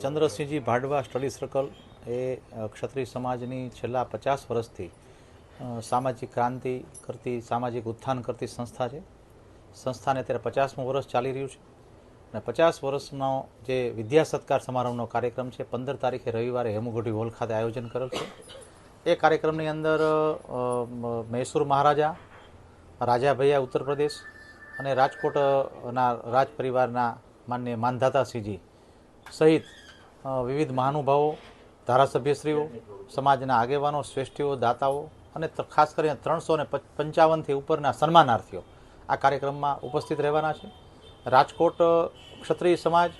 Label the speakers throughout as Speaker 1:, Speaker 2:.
Speaker 1: Chandrasinhji ભાડવા study circle એ ક્ષત્રિય સમાજની છેલ્લા 50 વર્ષથી સામાજિક ક્રાંતિ કરતી, સામાજિક ઉત્થાન કરતી સંસ્થા છે. સંસ્થાને અત્યારે 50મું વર્ષ ચાલી રહ્યું છે અને 50 વર્ષનો જે વિદ્યા સત્કાર સમારંભનો કાર્યક્રમ છે 15 તારીખે રવિવારે હેમુગઢી હોલ ખાતે આયોજન કરેલ છે. એ કાર્યક્રમની અંદર મૈસૂર મહારાજા, રાજા ભૈયા ઉત્તર પ્રદેશ અને રાજકોટના રાજ પરિવારના માન્ય માનધાતાસિંહજી સહિત વિવિધ મહાનુભાવો, ધારાસભ્યશ્રીઓ, સમાજના આગેવાનો, શ્રેષ્ઠીઓ, દાતાઓ અને ખાસ કરીને 355થી ઉપરના સન્માનાર્થીઓ આ કાર્યક્રમમાં ઉપસ્થિત રહેવાના છે. રાજકોટ ક્ષત્રિય સમાજ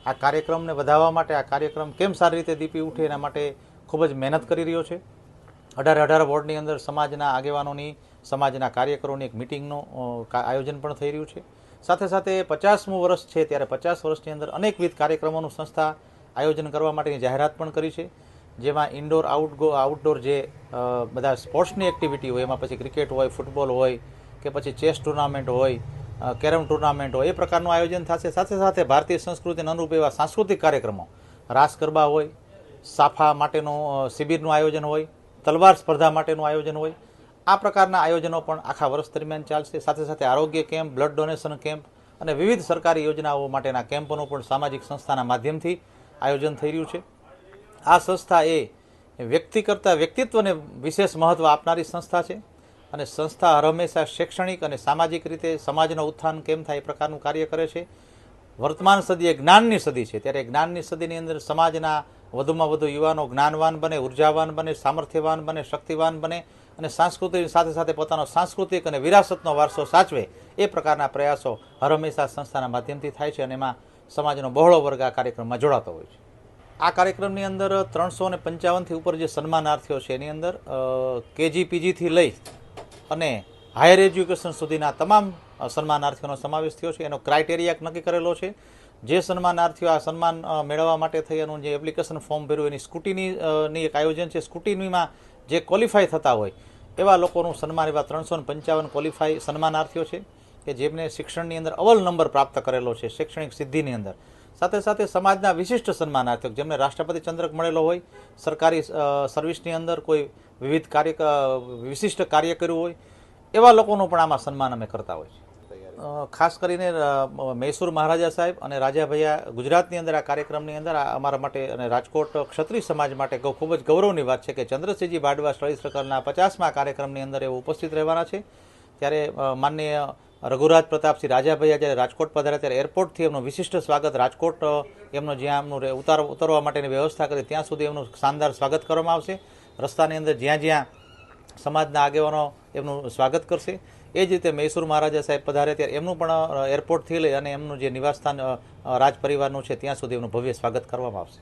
Speaker 1: આ કાર્યક્રમને વધારવા માટે, આ કાર્યક્રમ કેમ સારી રીતે દીપી ઉઠે એના માટે ખૂબ જ મહેનત કરી રહ્યો છે. 18 વોર્ડની અંદર સમાજના આગેવાનોની, સમાજના કાર્યકરોની એક મિટિંગનું આયોજન પણ થઈ રહ્યું છે. સાથે સાથે 50મું વર્ષ છે ત્યારે 50 વર્ષની અંદર અનેકવિધ કાર્યક્રમોનું સંસ્થા આયોજન કરવા માટેની જાહેરાત પણ કરી છે. જેમાં ઇન્ડોર આઉટડોર જે બધા સ્પોર્ટ્સની એક્ટિવિટી હોય, એમાં પછી ક્રિકેટ હોય, ફૂટબોલ હોય કે પછી ચેસ ટુર્નામેન્ટ હોય, કેરમ ટુર્નામેન્ટ હોય, એ પ્રકારનું આયોજન થશે. સાથે સાથે ભારતીય સંસ્કૃતિને અનુરૂપ એવા સાંસ્કૃતિક કાર્યક્રમો, રાસ ગરબા હોય, સાફા માટેનું શિબિરનું આયોજન હોય, તલવાર સ્પર્ધા માટેનું આયોજન હોય, આ પ્રકારના આયોજનો પણ આખા વર્ષ દરમિયાન ચાલશે. સાથે સાથે આરોગ્ય કેમ્પ, બ્લડ ડોનેશન કેમ્પ અને વિવિધ સરકારી યોજનાઓ માટેના કેમ્પોનું પણ સામાજિક સંસ્થાના માધ્યમથી આયોજન થઈ રહ્યું છે. આ સંસ્થા એ વ્યક્તિ કરતાં વ્યક્તિત્વને વિશેષ મહત્ત્વ આપનારી સંસ્થા છે અને સંસ્થા હર હંમેશા શૈક્ષણિક અને સામાજિક રીતે સમાજનું ઉત્થાન કેમ થાય એ પ્રકારનું કાર્ય કરે છે. વર્તમાન સદી એ જ્ઞાનની સદી છે, ત્યારે જ્ઞાનની સદીની અંદર સમાજના વધુમાં વધુ યુવાનો જ્ઞાનવાન બને, ઉર્જાવાન બને, સામર્થ્યવાન બને, શક્તિવાન બને અને સાંસ્કૃતિક સાથે સાથે પોતાનો સાંસ્કૃતિક અને વિરાસતનો વારસો સાચવે એ પ્રકારના પ્રયાસો હર હંમેશા સંસ્થાના માધ્યમથી થાય છે અને એમાં સમાજનો બહોળો વર્ગ આ કાર્યક્રમમાં જોડાતો હોય છે. આ કાર્યક્રમની અંદર 355થી ઉપર જે સન્માનાર્થીઓ છે એની અંદર કેજી પીજીથી લઈ અને હાયર એજ્યુકેશન સુધીના તમામ સન્માનાર્થીઓનો સમાવેશ થયો છે. એનો ક્રાઇટેરિયા નક્કી કરેલો છે. જે સન્માનાર્થીઓ આ સન્માન મેળવવા માટે થઈ એનું જે એપ્લિકેશન ફોર્મ ભર્યું એની સ્કૂટીની એક આયોજન છે. સ્કૂટીનીમાં જે ક્વોલિફાય થતા હોય એવા લોકોનું સન્માન, એવા 355 ક્વોલિફાય સન્માનાર્થીઓ છે કે જેમને શિક્ષણની અંદર અવ્વલ નંબર પ્રાપ્ત કરેલો છે, શૈક્ષણિક સિદ્ધિની અંદર. સાથે સાથે સમાજના વિશિષ્ટ સન્માનાર્થીઓ જેમને રાષ્ટ્રપતિ ચંદ્રક મળેલો હોય, સરકારી સર્વિસની અંદર કોઈ વિવિધ વિશિષ્ટ કાર્ય કર્યું હોય, એવા લોકોનું પણ આમાં સન્માન અમે કરતા હોય છે. ખાસ કરીને મૈસૂર મહારાજા સાહેબ અને રાજા ભૈયા ગુજરાતની અંદર આ કાર્યક્રમની અંદર અમારા માટે અને રાજકોટ ક્ષત્રિય સમાજ માટે ખૂબ જ ગૌરવની વાત છે કે ચંદ્રસિંહજી ભાડવા સ્ટડી સર્કલના 50મા કાર્યક્રમના અંદર એઓ ઉપસ્થિત રહેવાના છે. ત્યારે માનનીય રઘુરાજ પ્રતાપસિંહ રાજા ભૈયા જ્યારે રાજકોટ પધાર્યા ત્યારે એરપોર્ટથી એમનું વિશિષ્ટ સ્વાગત, રાજકોટ એમનું જ્યાં એમનું ઉતરવા માટેની વ્યવસ્થા કરી ત્યાં સુધી એમનું શાનદાર સ્વાગત કરવામાં આવશે. રસ્તાની અંદર જ્યાં જ્યાં સમાજના આગેવાનો એમનું સ્વાગત કરશે. એ જ રીતે મૈસૂર મહારાજા સાહેબ પધારે ત્યારે એમનું પણ એરપોર્ટથી લઈ અને એમનું જે નિવાસસ્થાન રાજ પરિવારનું છે ત્યાં સુધી એમનું ભવ્ય સ્વાગત કરવામાં આવશે.